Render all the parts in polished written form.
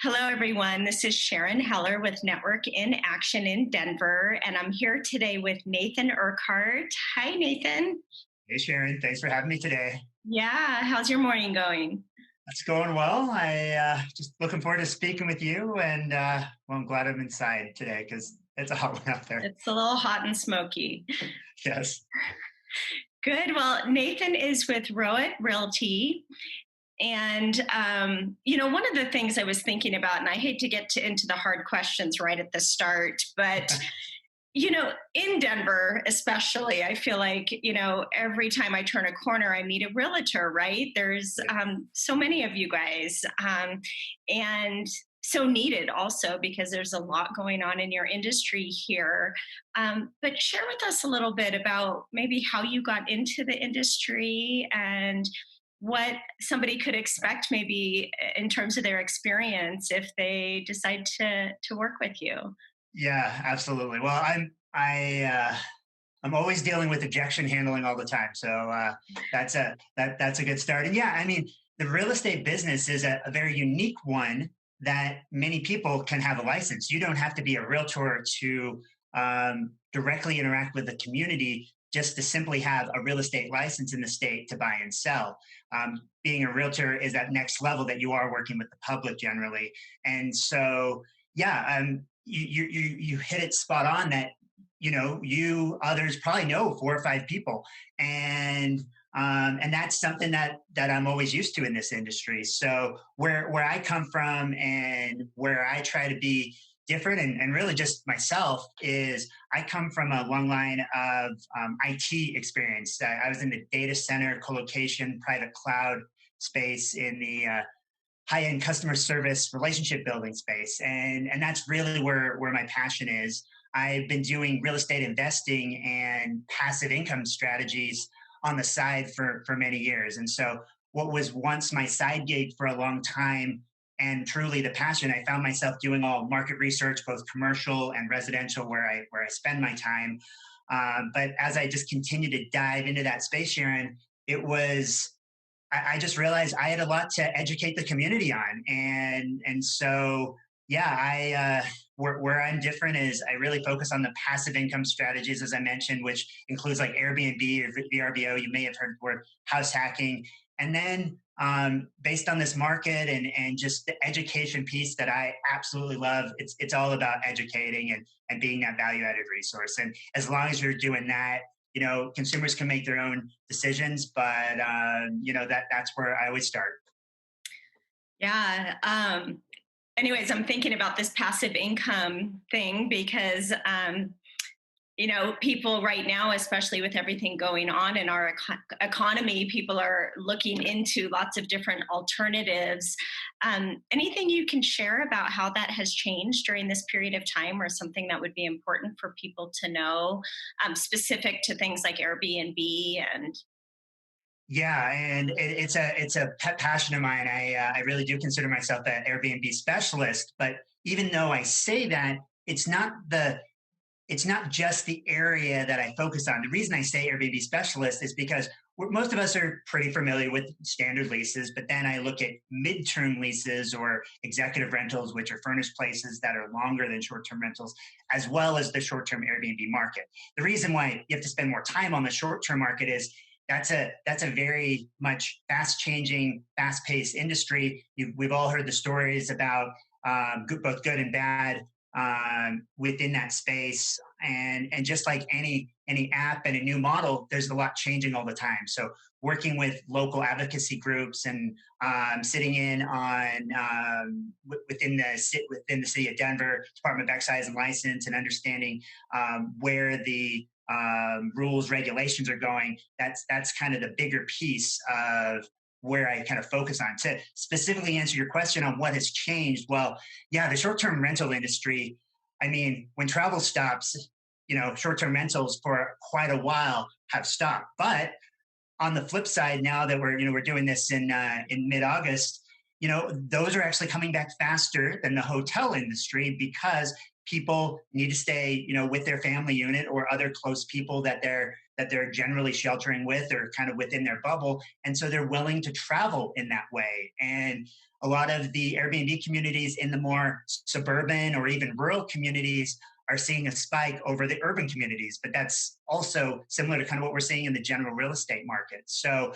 Hello, everyone. This is Sharon Heller with Network in Action in Denver, and I'm here today with Nathan Urquhart. Hi, Nathan. Hey Sharon, thanks for having me today. Yeah, how's your morning going? It's going well. I just looking forward to speaking with you, and well, I'm glad I'm inside today because it's a hot one out there. It's a little hot and smoky. Yes. Good. Well, Nathan is with Rowett Realty. And, one of the things I was thinking about, and I hate to get into the hard questions right at the start, but in Denver, especially, I feel like, every time I turn a corner, I meet a realtor, right? There's so many of you guys, and so needed also because there's a lot going on in your industry here. But share with us a little bit about maybe how you got into the industry and what somebody could expect maybe in terms of their experience if they decide to work with you. Yeah, absolutely. Well, I'm always dealing with objection handling all the time, so that's a good start. And yeah, I mean, the real estate business is a very unique one that many people can have a license. You don't have to be a realtor to directly interact with the community just to simply have a real estate license in the state to buy and sell. Being a realtor is that next level that you are working with the public generally, and so yeah, you hit it spot on that you others probably know four or five people, and that's something that I'm always used to in this industry. So where I come from and where I try to be different and really just myself is I come from a long line of IT experience. I was in the data center, colocation, private cloud space in the high-end customer service relationship building space, and that's really where my passion is. I've been doing real estate investing and passive income strategies on the side for many years. And so what was once my side gig for a long time and truly the passion, I found myself doing all market research, both commercial and residential, where I spend my time. But as I just continued to dive into that space, Sharon, it was I just realized I had a lot to educate the community on, and so yeah, where I'm different is I really focus on the passive income strategies, as I mentioned, which includes like Airbnb or VRBO. You may have heard the word house hacking, and then based on this market and just the education piece that I absolutely love, it's all about educating and being that value added resource. And as long as you're doing that, consumers can make their own decisions, but that's where I always start. Yeah. Anyways, I'm thinking about this passive income thing because people right now, especially with everything going on in our economy, people are looking into lots of different alternatives. Anything you can share about how that has changed during this period of time, or something that would be important for people to know, specific to things like Airbnb and Yeah, and it's a pet passion of mine. I really do consider myself an Airbnb specialist, but even though I say that, it's not the it's not just the area that I focus on. The reason I say Airbnb specialist is because most of us are pretty familiar with standard leases, but then I look at midterm leases or executive rentals, which are furnished places that are longer than short term rentals, as well as the short term Airbnb market. The reason why you have to spend more time on the short term market is that's a very much fast changing, fast paced industry. We've all heard the stories about both good and bad within that space. And just like any app and a new model, there's a lot changing all the time. So working with local advocacy groups and sitting in on within the city of Denver Department of Excise and License and understanding where the rules regulations are going. That's kind of the bigger piece of where I kind of focus on. To specifically answer your question on what has changed, well, yeah, the short-term rental industry, I mean, when travel stops, short-term rentals for quite a while have stopped. But on the flip side, now that we're doing this in mid-August, those are actually coming back faster than the hotel industry because people need to stay, with their family unit or other close people that they're generally sheltering with or kind of within their bubble, and so they're willing to travel in that way. And a lot of the Airbnb communities in the more suburban or even rural communities are seeing a spike over the urban communities, but that's also similar to kind of what we're seeing in the general real estate market. So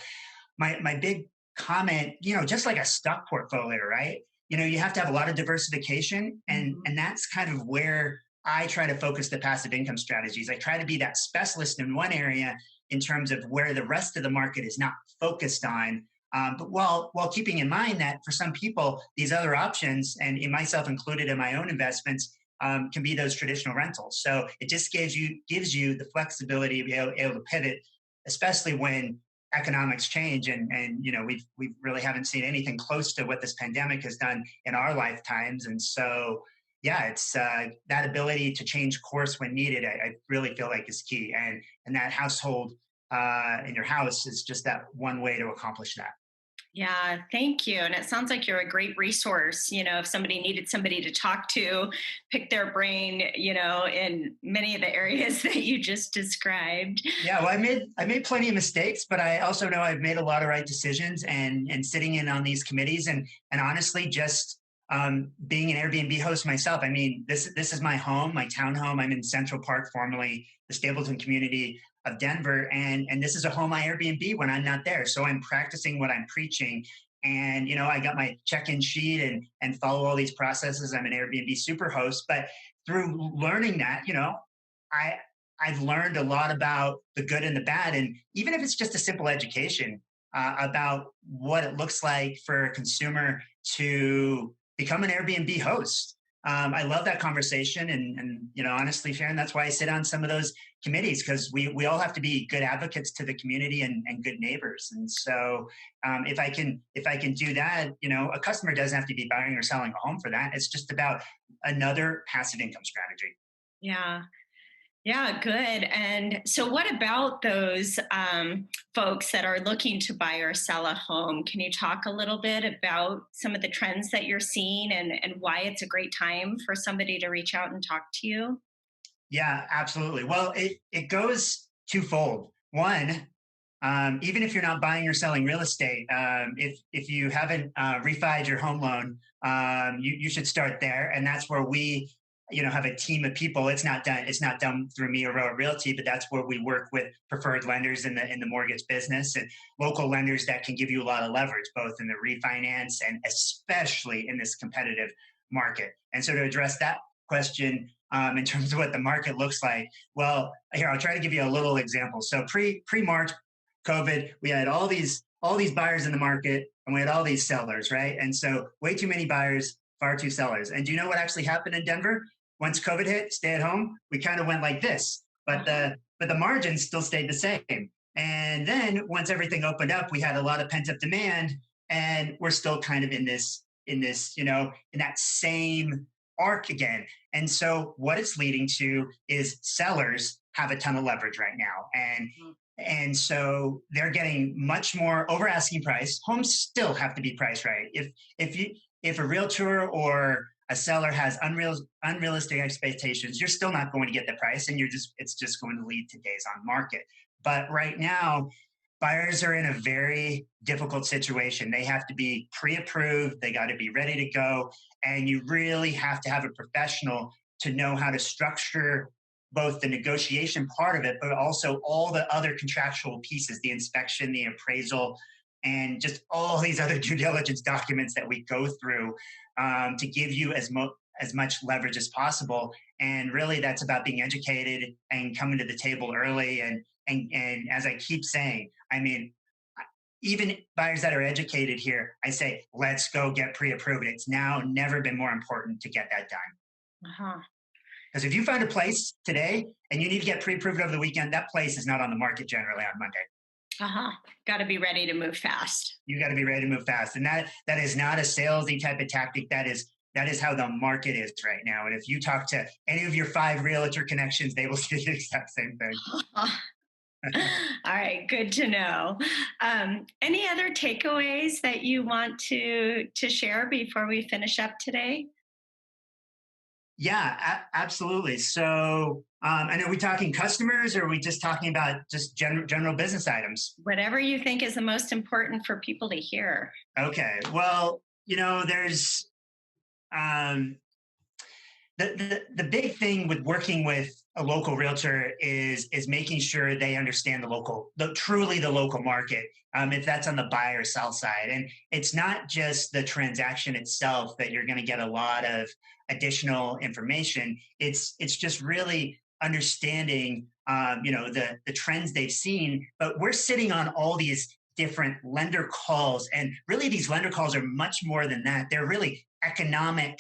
my big comment, just like a stock portfolio, right? You have to have a lot of diversification, Mhm. and that's kind of where I try to focus the passive income strategies. I try to be that specialist in one area in terms of where the rest of the market is not focused on. But while keeping in mind that for some people, these other options, and in myself included in my own investments, can be those traditional rentals. So it just gives you the flexibility to be able to pivot, especially when economics change, and we really haven't seen anything close to what this pandemic has done in our lifetimes. And so yeah, it's that ability to change course when needed. I really feel like is key, and that household in your house is just that one way to accomplish that. Yeah, thank you. And it sounds like you're a great resource. If somebody needed somebody to talk to, pick their brain, in many of the areas that you just described. Yeah, well, I made plenty of mistakes, but I also know I've made a lot of right decisions, and sitting in on these committees, and honestly, just being an Airbnb host myself. I mean, this is my home, my townhome. I'm in Central Park, formerly the Stapleton community of Denver, and this is a home I Airbnb when I'm not there. So I'm practicing what I'm preaching. And I got my check-in sheet and follow all these processes. I'm an Airbnb superhost, but through learning that, I I've learned a lot about the good and the bad, and even if it's just a simple education about what it looks like for a consumer to become an Airbnb host. I love that conversation, and honestly, Sharon, that's why I sit on some of those committees, because we all have to be good advocates to the community, and good neighbors. And so, if I can do that, a customer doesn't have to be buying or selling a home for that. It's just about another passive income strategy. Yeah. Yeah, good. And so, what about those folks that are looking to buy or sell a home? Can you talk a little bit about some of the trends that you're seeing, and why it's a great time for somebody to reach out and talk to you? Yeah, absolutely. Well, it goes twofold. One, even if you're not buying or selling real estate, if you haven't refied your home loan, you should start there, and that's where we, have a team of people. It's not done through me or Roa Realty, but that's where we work with preferred lenders in the mortgage business, and local lenders that can give you a lot of leverage, both in the refinance and especially in this competitive market. And so, to address that question, in terms of what the market looks like, well, here I'll try to give you a little example. So pre March COVID, we had all these buyers in the market, and we had all these sellers, right? And so way too many buyers, far too sellers. And do you know what actually happened in Denver? Once COVID hit, stay at home, we kind of went like this, but Uh-huh. the margins still stayed the same. And then once everything opened up, we had a lot of pent up demand, and we're still kind of in this, in that same arc again. And so what it's leading to is sellers have a ton of leverage right now. And so they're getting much more over asking price. Homes still have to be priced right. If a realtor or a seller has unrealistic expectations, you're still not going to get the price, and it's just going to lead to days on market. But right now, buyers are in a very difficult situation. They have to be pre-approved, they got to be ready to go, and you really have to have a professional to know how to structure both the negotiation part of it, but also all the other contractual pieces, the inspection, the appraisal, and just all these other due diligence documents that we go through, to give you as much leverage as possible. And really, that's about being educated and coming to the table early. And as I keep saying, I mean, even buyers that are educated here, I say, let's go get pre-approved. It's now never been more important to get that done. Uh-huh. Because if you find a place today and you need to get pre-approved over the weekend, that place is not on the market generally on Monday. Uh-huh. Got to be ready to move fast. You got to be ready to move fast, and that is not a salesy type of tactic. That is how the market is right now. And if you talk to any of your 5 realtor connections, they will say the exact same thing. All right, good to know. Any other takeaways that you want to share before we finish up today? Yeah, absolutely. So, and are we talking customers, or are we just talking about just general business items? Whatever you think is the most important for people to hear. Okay. Well, there's um, the big thing with working with a local realtor is making sure they understand truly the local market, if that's on the buy or sell side. And it's not just the transaction itself that you're going to get a lot of additional information. It's just really understanding the trends they've seen. But we're sitting on all these different lender calls, and really these lender calls are much more than that. They're really economic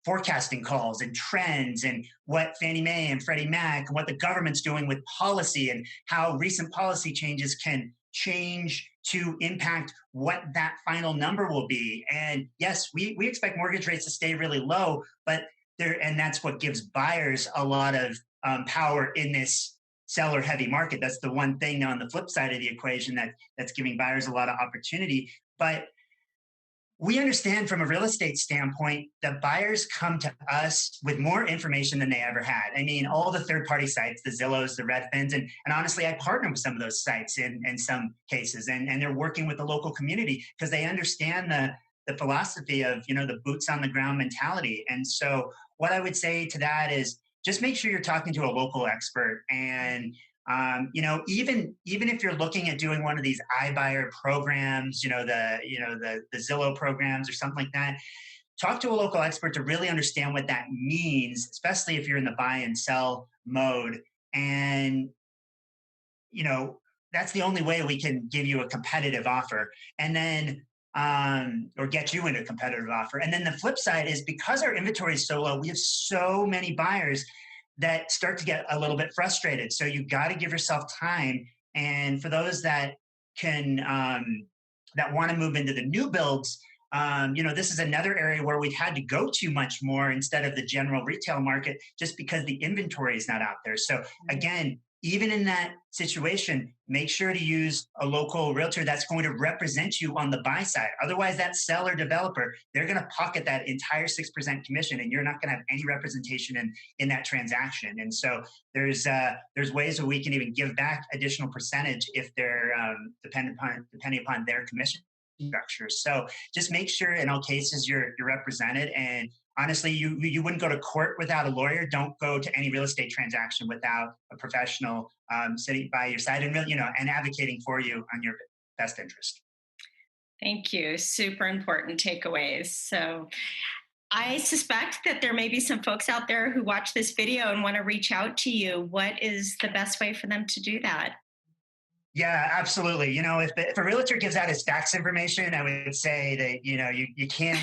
forecasting calls and trends, and what Fannie Mae and Freddie Mac and what the government's doing with policy, and how recent policy changes can change to impact what that final number will be. And yes, we expect mortgage rates to stay really low, but and that's what gives buyers a lot of power in this seller heavy market. That's the one thing on the flip side of the equation that's giving buyers a lot of opportunity. But we understand from a real estate standpoint that buyers come to us with more information than they ever had. I mean, all the third party sites, the Zillows, the Redfins, and honestly, I partner with some of those sites in some cases, and they're working with the local community because they understand the philosophy of, the boots on the ground mentality. And so what I would say to that is just make sure you're talking to a local expert. And even if you're looking at doing one of these iBuyer programs, the Zillow programs or something like that, talk to a local expert to really understand what that means, especially if you're in the buy and sell mode. And that's the only way we can give you a competitive offer, and then or get you into a competitive offer. And then the flip side is, because our inventory is so low, we have so many buyers that start to get a little bit frustrated. So you got to give yourself time. And for those that that want to move into the new builds, this is another area where we've had to go to much more instead of the general retail market, just because the inventory is not out there. So again, even in that situation, make sure to use a local realtor that's going to represent you on the buy side. Otherwise, that seller developer, they're going to pocket that entire 6% commission, and you're not going to have any representation in that transaction. And so there's ways where we can even give back additional percentage if they're depending upon their commission structure. So just make sure in all cases you're represented. And honestly, you wouldn't go to court without a lawyer. Don't go to any real estate transaction without a professional sitting by your side and really, and advocating for you on your best interest. Thank you. Super important takeaways. So I suspect that there may be some folks out there who watch this video and want to reach out to you. What is the best way for them to do that? Yeah, absolutely. If a realtor gives out his tax information, I would say that you can't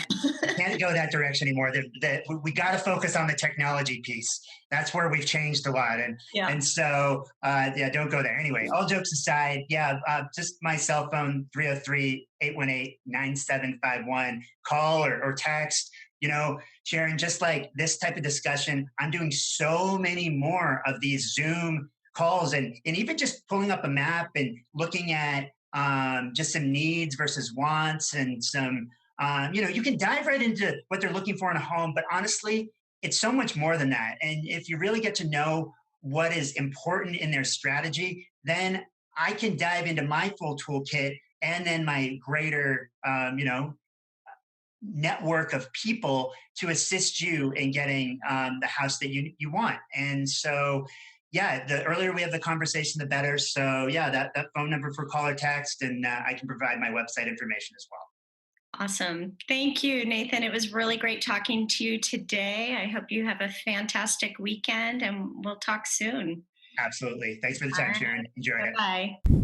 go that direction anymore. That we got to focus on the technology piece. That's where we've changed a lot, and so yeah, don't go there. Anyway, all jokes aside, yeah, just my cell phone 303-818-9751. Call or text. Sharon, just like this type of discussion, I'm doing so many more of these Zoom calls, and even just pulling up a map and looking at just some needs versus wants, and some you can dive right into what they're looking for in a home, but honestly, it's so much more than that. And if you really get to know what is important in their strategy, then I can dive into my full toolkit, and then my greater network of people to assist you in getting the house that you want. And so yeah, the earlier we have the conversation, the better. So yeah, that phone number for call or text, and I can provide my website information as well. Awesome. Thank you, Nathan. It was really great talking to you today. I hope you have a fantastic weekend, and we'll talk soon. Absolutely. Thanks for the All time, right. Sharon. Enjoyed it. Bye-bye.